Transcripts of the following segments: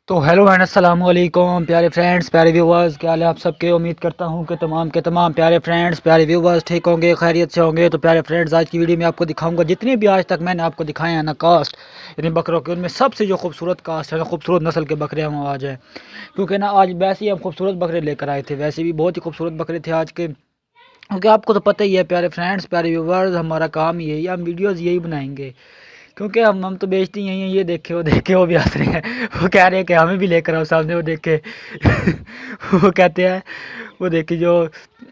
तो hello and अस्सलाम वालेकुम प्यारे फ्रेंड्स, प्यारे व्यूवर्स, क्या हाल है आप सबके। उम्मीद करता हूँ कि तमाम के तमाम प्यारे फ्रेंड्स, प्यारे व्यूवर्स ठीक होंगे, खैरियत से होंगे। तो प्यारे फ्रेंड्स, आज की वीडियो में आपको दिखाऊंगा जितने भी आज तक मैंने आपको दिखाए हैं ना कास्ट, यानी बकरों के, उनमें सबसे जो खूबसूरत कास्ट है ना, खूबसूरत नस्ल के बकरे हम आज हैं। क्योंकि ना आज वैसे ही हम खूबसूरत बकरे लेकर आए थे, वैसे भी बहुत ही खूबसूरत बकरे थे आज के। क्योंकि आपको तो पता ही है प्यारे फ्रेंड्स, प्यारे व्यूवर्स, हमारा काम यही है, हम वीडियोज़ यही बनाएंगे। क्योंकि हम तो बेचते ही हैं। ये देखे वो भी हंस रहे हैं। वो कह रहे हैं कि हमें भी लेकर आओ सामने, वो देखे। वो कहते हैं, वो देखे जो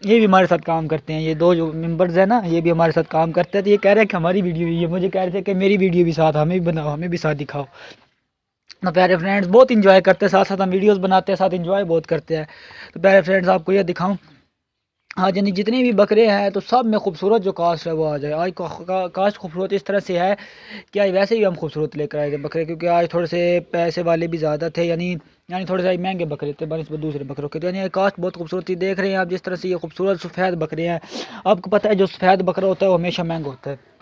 ये भी हमारे साथ काम करते हैं, ये दो जो मेंबर्स हैं ना, ये भी हमारे साथ काम करते हैं। तो ये कह रहे हैं कि हमारी वीडियो भी है, मुझे कह रहे थे कि मेरी वीडियो भी साथ, हमें भी बनाओ, हमें भी साथ दिखाओ। ना प्यारे फ्रेंड्स, बहुत इंजॉय करते हैं, साथ साथ हम वीडियोस बनाते हैं, साथ इंजॉय बहुत करते हैं। तो प्यारे फ्रेंड्स, आपको ये दिखाऊं आज, यानी जितने भी बकरे हैं तो सब में खूबसूरत जो कास्ट है वो आ जाए। आज कास्ट खूबसूरत इस तरह से है कि आज वैसे ही हम खूबसूरत लेकर आए थे बकरे, क्योंकि आज थोड़े से पैसे वाले भी ज़्यादा थे, यानी यानी थोड़े से महंगे बकरे थे बनस्बत दूसरे बकरों के। तो यानी कास्ट बहुत खूबसूरती देख रहे हैं आप, जिस तरह से ये खूबसूरत सफ़ेद बकरे हैं। आपको पता है जो सफ़ेद बकरा होता है वो हमेशा महंगा होता है।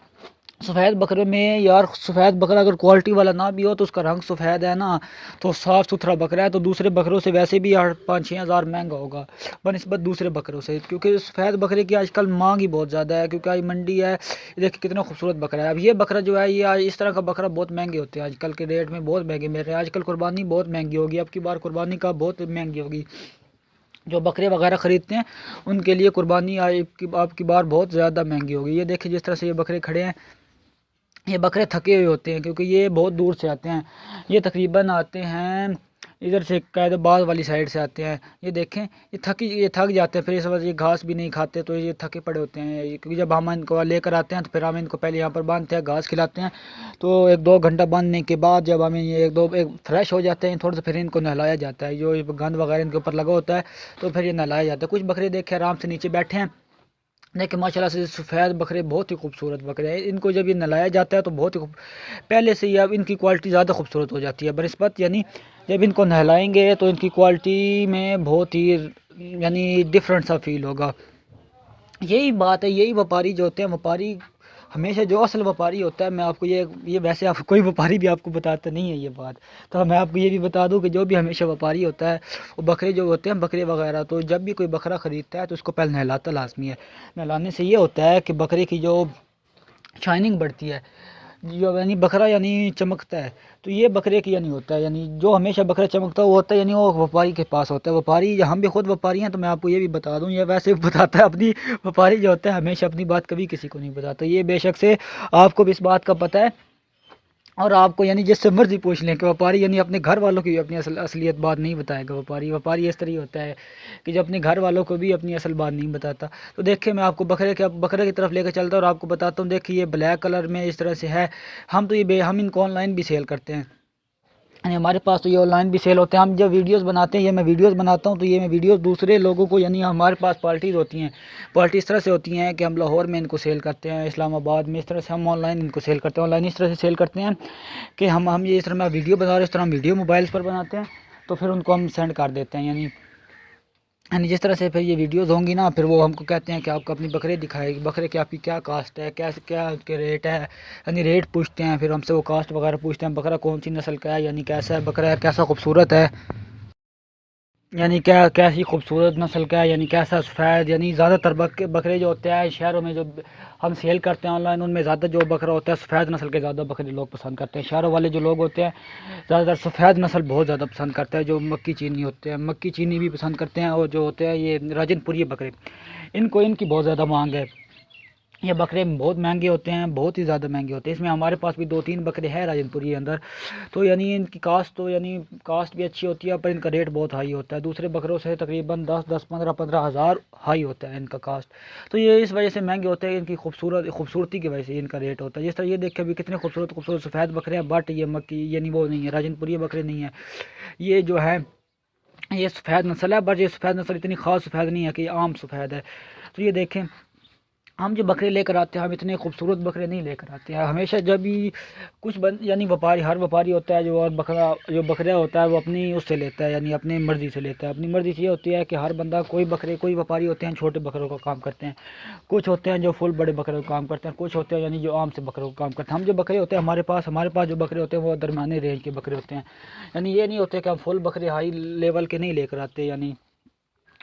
सफ़ेद बकरे में यार, सफ़ेद बकरा अगर क्वालिटी वाला ना भी हो तो उसका रंग सफ़ेद है ना, तो साफ़ सुथरा बकरा है, तो दूसरे बकरों से वैसे भी 8-5-6 हज़ार महंगा होगा बनस्बत दूसरे बकरों से। क्योंकि सफ़ेद बकरे की आजकल मांग ही बहुत ज़्यादा है, क्योंकि आज मंडी है। देखिए कितना खूबसूरत बकरा है। अब ये बकरा जो है, ये आज इस तरह का बकरा बहुत महंगे होते हैं, आजकल के रेट में बहुत महंगे मिल रहे हैं। आजकल कुर्बानी बहुत महंगी होगी, अब की बार कुर्बानी का बहुत महंगी होगी। जो बकरे वगैरह ख़रीदते हैं उनके लिए कुर्बानी आपकी बार बहुत ज़्यादा महंगी होगी। ये देखिए जिस तरह से ये बकरे खड़े हैं, ये बकरे थके हुए होते हैं, क्योंकि ये बहुत दूर से आते हैं। ये तकरीबन आते हैं इधर से, कैदाबाद वाली साइड से आते हैं। ये देखें, ये थक जाते हैं, फिर इस वजह ये घास भी नहीं खाते, तो ये थके पड़े होते हैं। क्योंकि जब हम इनको लेकर आते हैं तो फिर हम इनको पहले यहाँ पर बांधते हैं, घास खिलाते हैं। तो 1-2 घंटा बांधने के बाद जब हमें ये एक फ्रेश हो जाते हैं थोड़ा सा, फिर इनको नहलाया जाता है। जो ये गंद वगैरह इनके ऊपर लगा होता है तो फिर ये नहलाया जाता है। कुछ बकरे देखे आराम से नीचे बैठे हैं। देखिए माशाल्लाह से सफ़ेद बकरे बहुत ही खूबसूरत बकरे हैं। इनको जब ये नहलाया जाता है तो बहुत ही पहले से ही अब इनकी क्वालिटी ज़्यादा खूबसूरत हो जाती है बनस्बत, यानी जब इनको नहलाएंगे तो इनकी क्वालिटी में बहुत ही यानी डिफरेंट सा फील होगा। यही बात है, यही व्यापारी जो होते हैं, व्यापारी हमेशा जो असल व्यापारी होता है, मैं आपको ये वैसे आप कोई व्यापारी भी आपको बताता नहीं है ये बात। तो मैं आपको ये भी बता दूं कि जो भी हमेशा व्यापारी होता है, वो बकरे जो होते हैं, बकरे वगैरह, तो जब भी कोई बकरा ख़रीदता है तो उसको पहले नहलाता लाजमी है। नहलाने से ये होता है कि बकरे की जो शाइनिंग बढ़ती है, जो यानी बकरा यानी चमकता है। तो ये बकरे की यानी होता है, यानी जो हमेशा बकरा चमकता हुआ होता है, यानी वो व्यापारी के पास होता है। व्यापारी, हम भी खुद व्यापारी हैं, तो मैं आपको ये भी बता दूं, ये वैसे बताता है अपनी, व्यापारी जो होता है हमेशा अपनी बात कभी किसी को नहीं बताता। ये बेशक से आपको भी इस बात का पता है, और आपको यानी जिससे मर्जी पूछ लें कि व्यापारी यानी अपने घर वालों की भी अपनी असलियत बात नहीं बताएगा। व्यापारी व्यापारी इस तरह होता है कि जो अपने घर वालों को भी अपनी असल बात नहीं बताता। तो देखिए मैं आपको बकरे की तरफ लेकर चलता हूँ और आपको बताता हूँ। देखिए ये ब्लैक कलर में इस तरह से है। हम इनको ऑनलाइन भी सेल करते हैं, यानी हमारे पास तो ये ऑनलाइन भी सेल होते हैं। हम जब वीडियोस बनाते हैं, ये मैं वीडियोस बनाता हूँ, तो ये मैं वीडियोस दूसरे लोगों को, यानी हमारे पास पार्टीज़ होती हैं, पार्टी इस तरह से होती हैं कि हम लाहौर में इनको सेल करते हैं, इस्लामाबाद में, इस तरह से हम ऑनलाइन इनको सेल करते हैं। ऑनलाइन इस तरह से सेल करते हैं कि हम ये इस तरह मैं वीडियो बना रहा हूँ, इस तरह हम वीडियो मोबाइल्स पर बनाते हैं, तो फिर उनको हम सेंड कर देते हैं। यानी यानी जिस तरह से फिर ये वीडियोस होंगी ना, फिर वो हमको कहते हैं कि आपको अपनी बकरे दिखाएगी, बकरे की आपकी क्या कास्ट है, कैसे क्या उसके रेट है, यानी रेट पूछते हैं। फिर हमसे वो कास्ट वगैरह पूछते हैं, बकरा कौन सी नस्ल का है, यानी कैसा है बकरा है, कैसा खूबसूरत है, यानी क्या कैसी खूबसूरत नस्ल का है, यानी कैसा सफ़ेद। यानी ज़्यादातर बकरे जो होते हैं शहरों में जो हम सेल करते हैं ऑनलाइन, उनमें ज़्यादा जो बकरा होता है सफ़ेद नस्ल के ज़्यादा बकरे लोग पसंद करते हैं। शहरों वाले जो लोग होते हैं ज़्यादातर सफ़ेद नस्ल बहुत ज़्यादा पसंद करते हैं। जो मक्की चीनी होते हैं, मक्की चीनी भी पसंद करते हैं, और जो होते हैं ये राजनपुरी बकरे, इनकी बहुत ज़्यादा मांग है। ये बकरे बहुत महंगे होते हैं, बहुत ही ज़्यादा महंगे होते हैं। इसमें हमारे पास भी 2-3 बकरे हैं राजनपुरी के अंदर। तो यानी इनकी कास्ट तो यानी कास्ट भी अच्छी होती है, पर इनका रेट बहुत हाई होता है, दूसरे बकरों से तकरीबन 10-10, 15-15 हज़ार हाई होता है इनका कास्ट। तो ये इस वजह से महंगे होते हैं, इनकी खूबसूरती की वजह से इनका रेट होता है। जिस तरह ये देख के अभी कितने खूबसूरत खूबसूरत सफ़ेद बकरे हैं, बट ये मक्की यानी वो नहीं है, राजनपुरी बकरे नहीं है। ये जो है ये सफ़ेद नस्ल है, बट ये सफ़ेद नस्ल इतनी ख़ास सफ़ेद नहीं है कि आम सफ़ेद है। तो ये देखें, हम जो बकरे लेकर आते हैं हम इतने खूबसूरत बकरे नहीं लेकर आते हैं। हमेशा जब भी कुछ यानी व्यापारी, हर व्यापारी होता है जो, और बकरा होता है वो अपनी उससे लेता है, यानी अपनी मर्ज़ी से लेता है। अपनी मर्ज़ी से ये होती है कि हर बंदा, कोई व्यापारी होते हैं छोटे बकरों का काम करते हैं, कुछ होते हैं जो फुल बड़े बकरों का काम करते हैं, कुछ होते हैं यानी जो आम से बकरों का काम करते हैं। हम जो बकरे होते हैं हमारे पास जो बकरे होते हैं वो दरमियाने रेंज के बकरे होते हैं। यानी ये नहीं होते कि हम फुल बकरे हाई लेवल के नहीं लेकर आते। यानी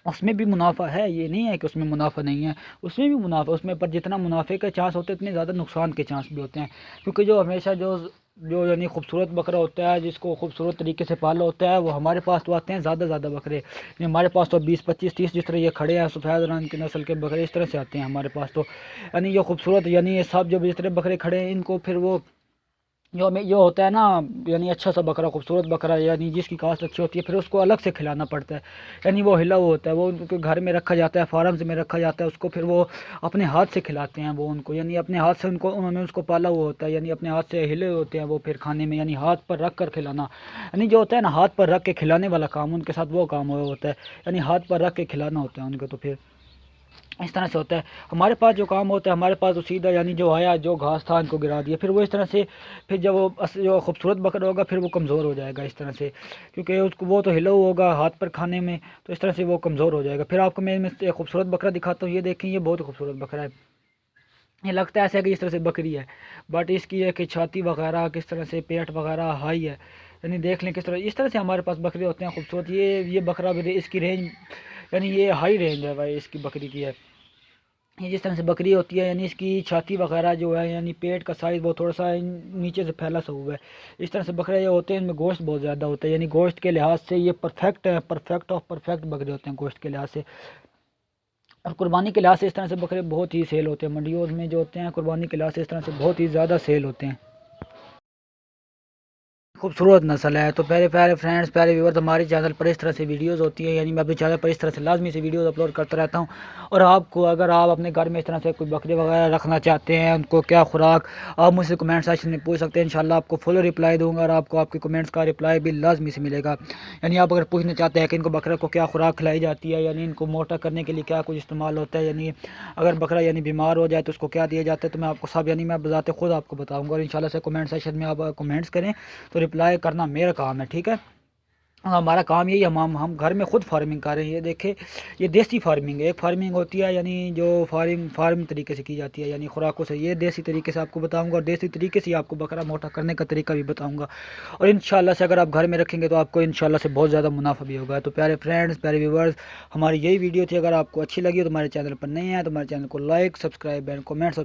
उसमें भी मुनाफा है, ये नहीं है कि उसमें मुनाफा नहीं है, उसमें भी मुनाफा, उसमें पर जितना मुनाफे के चांस होते हैं उतने ज़्यादा नुकसान के चांस भी होते हैं। क्योंकि जो हमेशा जो जो यानी खूबसूरत बकरा होता है, जिसको खूबसूरत तरीके से पाला होता है, वो हमारे पास तो आते हैं ज़्यादा बकरे। हमारे पास तो 20 25 30 जिस तरह ये खड़े हैं सफ़ेद रंग की नस्ल के बकरे, इस तरह से आते हैं हमारे पास तो। यानी जो खूबसूरत, यानी ये सब जो जिस तरह बकरे खड़े हैं, इनको फिर वो जो होता है ना, यानी अच्छा सा बकरा, खूबसूरत बकरा, यानी जिसकी कास्ट अच्छी होती है, फिर उसको अलग से खिलाना पड़ता है। यानी वो हिला हुआ होता है, वो उनके घर में रखा जाता है, फार्म में रखा जाता है, उसको फिर वो अपने हाथ से खिलाते हैं वो उनको, यानी अपने हाथ से उन्होंने उसको पाला हुआ होता है, यानी अपने हाथ से हिले होते हैं वो फिर खाने में, यानी हाथ पर रख कर खिलाना। यानी जो होता है ना हाथ पर रख के खिलाने वाला काम, उनके साथ वो काम हुआ होता है, यानी हाथ पर रख के खिलाना होता है उनको। तो फिर इस तरह से होता है। हमारे पास जो काम होता है, हमारे पास तो सीधा यानी जो आया जो घास था इनको गिरा दिया, फिर वो इस तरह से, फिर जब वो जो खूबसूरत बकरा होगा फिर वो कमज़ोर हो जाएगा इस तरह से, क्योंकि उसको वो तो हिला होगा हाथ पर खाने में, तो इस तरह से वो कमज़ोर हो जाएगा। फिर आपको मैं एक खूबसूरत बकरा दिखाता हूँ, ये देखें, ये बहुत खूबसूरत बकरा है। ये लगता है ऐसा कि इस तरह से बकरी है, बट इसकी है कि छाती वगैरह किस तरह से, पेट वगैरह हाई है, यानी देख लें किस तरह, इस तरह से हमारे पास बकरे होते हैं खूबसूरत। ये बकरा भी, इसकी रेंज यानी ये हाई रेंज है भाई इसकी बकरी की है। ये जिस तरह से बकरी होती है, यानी इसकी छाती वगैरह जो है, यानी पेट का साइज़ वो थोड़ा सा नीचे से फैला सा हुआ है। इस तरह से बकरे जो होते हैं इनमें गोश्त बहुत ज़्यादा होता है, यानी गोश्त के लिहाज से ये परफेक्ट है, परफेक्ट ऑफ परफेक्ट बकरे होते हैं गोश्त के लिहाज से। और कुर्बानी के लिहाज से इस तरह से बकरे बहुत ही सेल होते हैं मंडियों में, जो होते हैं कुर्बानी के लिहाज से इस तरह से बहुत ही ज़्यादा सेल होते हैं। खूबसूरत नस्ल है। तो प्यारे प्यारे फ्रेंड्स, प्यारे व्यूअर्स, हमारे चैनल पर इस तरह से वीडियोस होती है, यानी मैं अपने चैनल पर इस तरह से लाजमी से वीडियोस अपलोड करता रहता हूं। और आपको अगर आप अपने घर में इस तरह से कोई बकरी वगैरह रखना चाहते हैं, उनको क्या खुराक, आप मुझसे कमेंट सेक्शन में पूछ सकते हैं। इंशाल्लाह आपको फुल रिप्लाई दूंगा और आपको आपके कमेंट्स का रिप्लाई भी लाजमी से मिलेगा। यानी आप अगर पूछना चाहते हैं कि इनको बकरे को क्या खुराक खिलाई जाती है, यानी इनको मोटा करने के लिए क्या कुछ इस्तेमाल होता है, यानी अगर बकरा यानी बीमार हो जाए तो उसको क्या दिया जाता है, तो मैं आपको सब यानी मैं बजाते खुद आपको बताऊँगा। और इंशाल्लाह से कमेंट सेक्शन में आप कमेंट्स करें तो रिप्लाई करना मेरा काम है, ठीक है। हमारा काम यही, हम घर में खुद फार्मिंग कर रहे हैं। ये देखे, ये देसी फार्मिंग है। एक फार्मिंग होती है यानी जो फार्म तरीके से की जाती है, यानी खुराकों से, ये देसी तरीके से आपको बताऊंगा, और देसी तरीके से आपको बकरा मोटा करने का तरीका भी बताऊंगा। और इंशाल्लाह से अगर आप घर में रखेंगे तो आपको इंशाल्लाह से बहुत ज़्यादा मुनाफा भी होगा। तो प्यारे फ्रेंड्स, प्यारे व्यूवर्स, हमारी यही वीडियो थी। अगर आपको अच्छी लगी तो हमारे चैनल पर नए हैं तो हमारे चैनल को लाइक, सब्सक्राइब एंड कमेंट्स